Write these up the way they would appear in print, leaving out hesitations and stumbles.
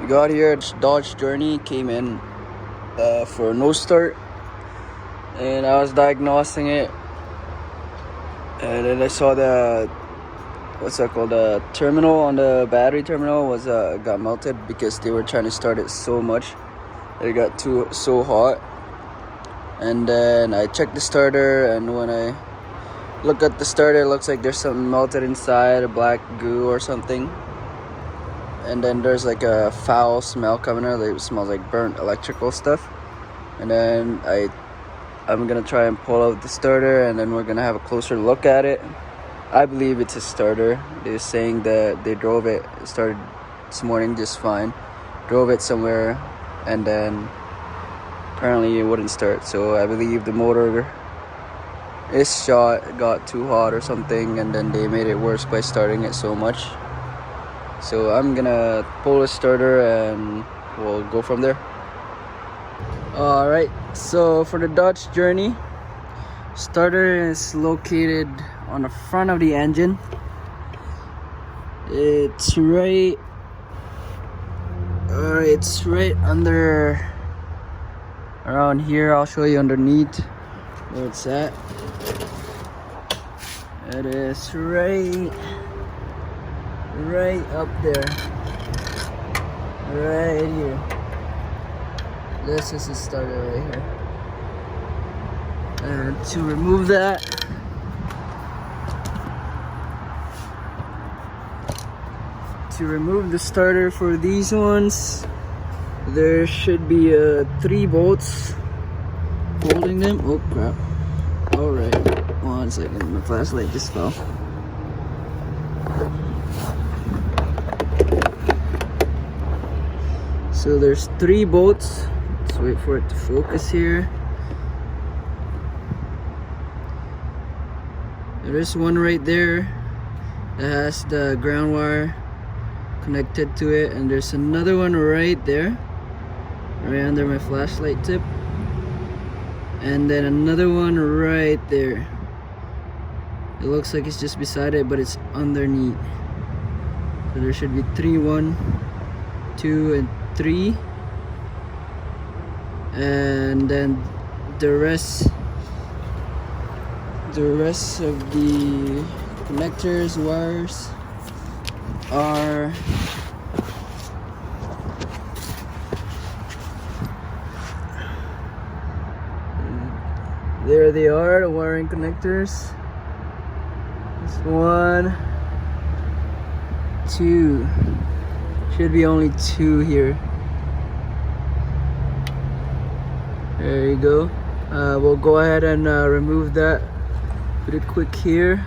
got here, Dodge Journey came in for no start, and I was diagnosing it, and then I saw the the terminal on the battery terminal was got melted because they were trying to start it so much that it got so hot. And then I checked the starter, and when I look at the starter, it looks like there's something melted inside, a black goo or something. And then there's like a foul smell coming out. It smells like burnt electrical stuff. And then I'm gonna try and pull out the starter, and then we're gonna have a closer look at it. I believe it's a starter. They're saying that they drove it, started this morning just fine, drove it somewhere, and then apparently it wouldn't start. So I believe the motor is shot, got too hot or something, and then they made it worse by starting it so much. So I'm gonna pull the starter and we'll go from there. Alright, so for the Dodge Journey, starter is located on the front of the engine. It's right under, around here. I'll show you underneath where it's at. It is right up there, right here. This is the starter right here. And to remove that, to remove the starter for these ones, there should be 3 bolts holding them. Oh crap. Alright, 1 second, my flashlight just fell. So there's 3 bolts. Let's wait for it to focus here. There is one right there that has the ground wire connected to it, and there's another one right there, right under my flashlight tip, and then another one right there. It looks like it's just beside it, but it's underneath. So there should be 3, 1, 2, and 3, and then the rest of the connectors, wires are there. They are the wiring connectors. This 1, 2, should be only 2 here. There you go. We'll go ahead and remove that pretty quick here.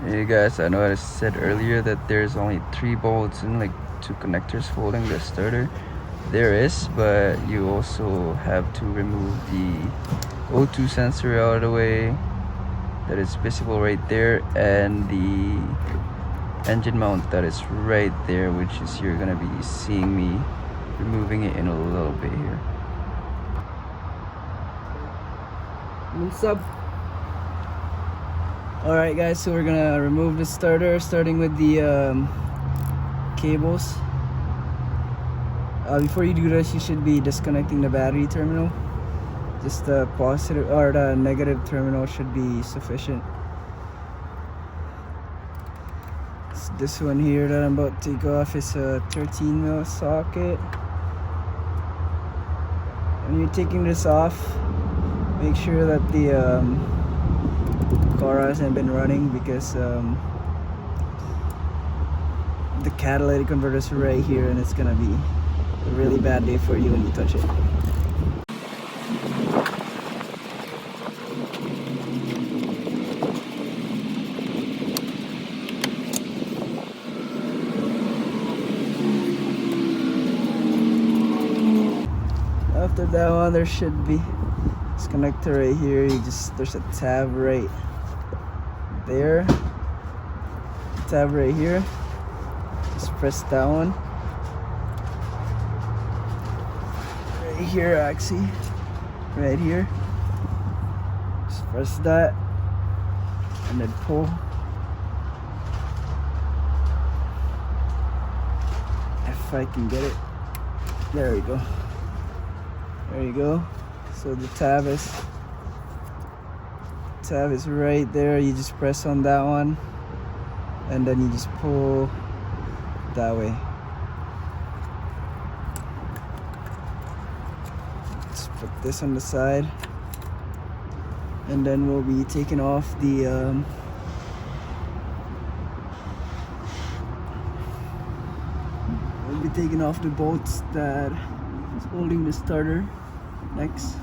Hey guys, I know I said earlier that there's only 3 bolts and like 2 connectors holding the starter. There is, but you also have to remove the O2 sensor out of the way. That is visible right there, and the engine mount that is right there, which is, you're gonna be seeing me removing it in a little bit here. What's up? Alright guys, so we're gonna remove the starter, starting with the cables. Before you do this, you should be disconnecting the battery terminal. Just the positive or the negative terminal should be sufficient. So this one here that I'm about to take off is a 13mm socket. When you're taking this off, make sure that the car hasn't been running, because the catalytic converter is right here, and it's gonna be a really bad day for you when you touch it. After that one, there should be this connector right here. There's a tab right there, tab right here. Just press that one right here, actually right here. Just press that and then pull. if I can get it. There we go. There you go. So the tab is right there. You just press on that one and then you just pull that way. Let's put this on the side and then we'll be taking off the bolts that is holding the starter next.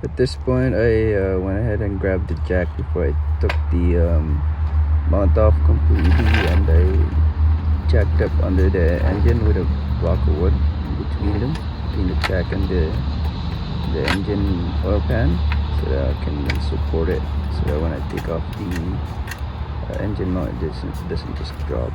At this point, I went ahead and grabbed the jack before I took the mount off completely, and I jacked up under the engine with a block of wood between the jack and the engine oil pan, so that I can support it, so that when I take off the engine mount, it doesn't just drop.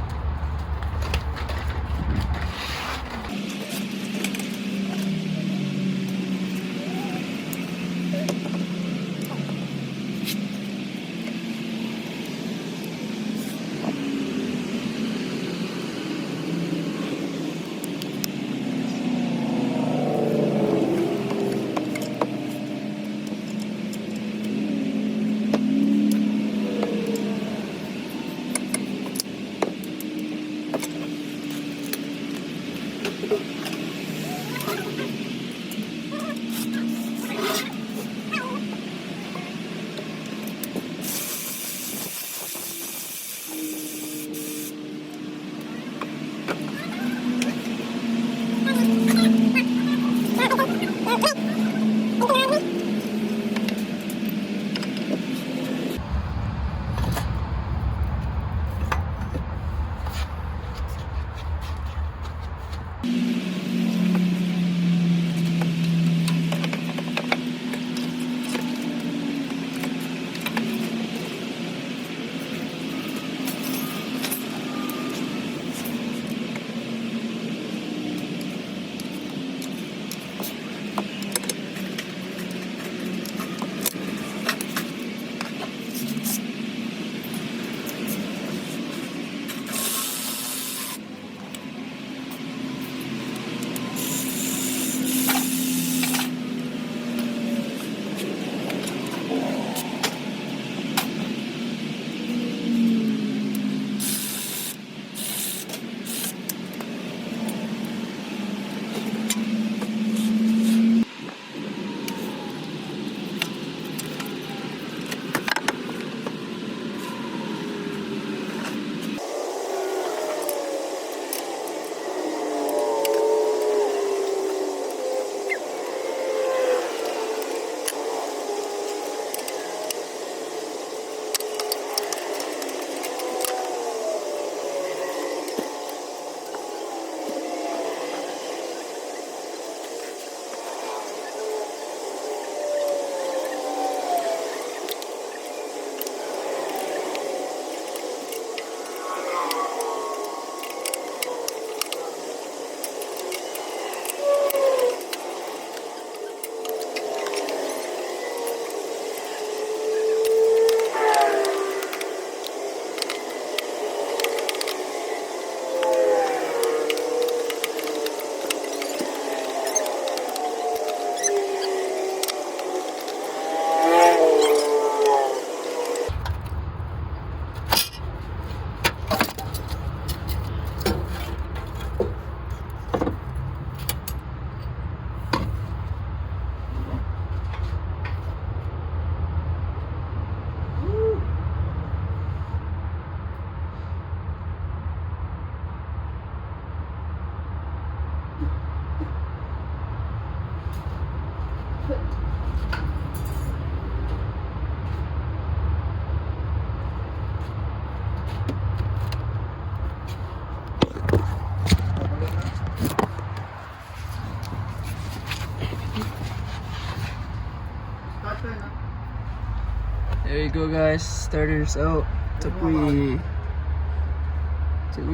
There you go, guys. Starter's out. Took me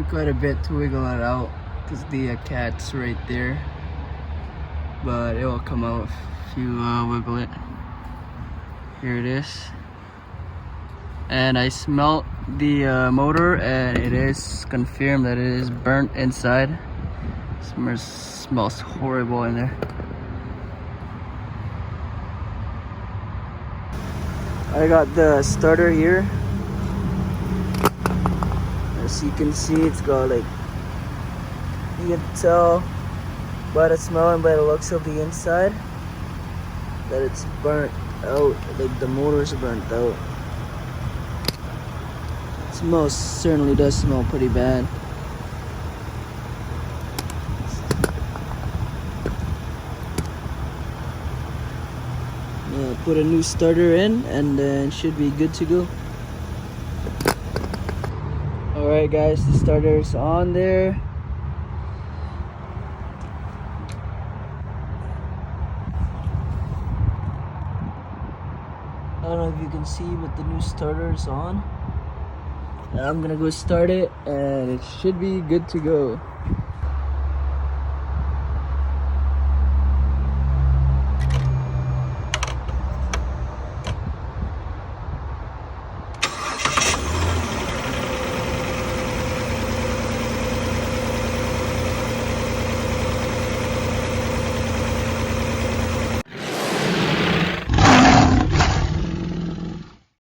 quite a bit to wiggle it out because the cat's right there. But it will come out if you wiggle it. Here it is. And I smelt the motor, and it is confirmed that it is burnt inside. Smells horrible in there. I got the starter here. As you can see, it's got like, you can tell by the smell and by the looks of the inside that it's burnt out, like the motor's burnt out. It smells, certainly does smell pretty bad. Yeah, put a new starter in and then should be good to go. Alright guys, the starter's on there. I don't know if you can see, but the new starter is on. And I'm gonna go start it and it should be good to go.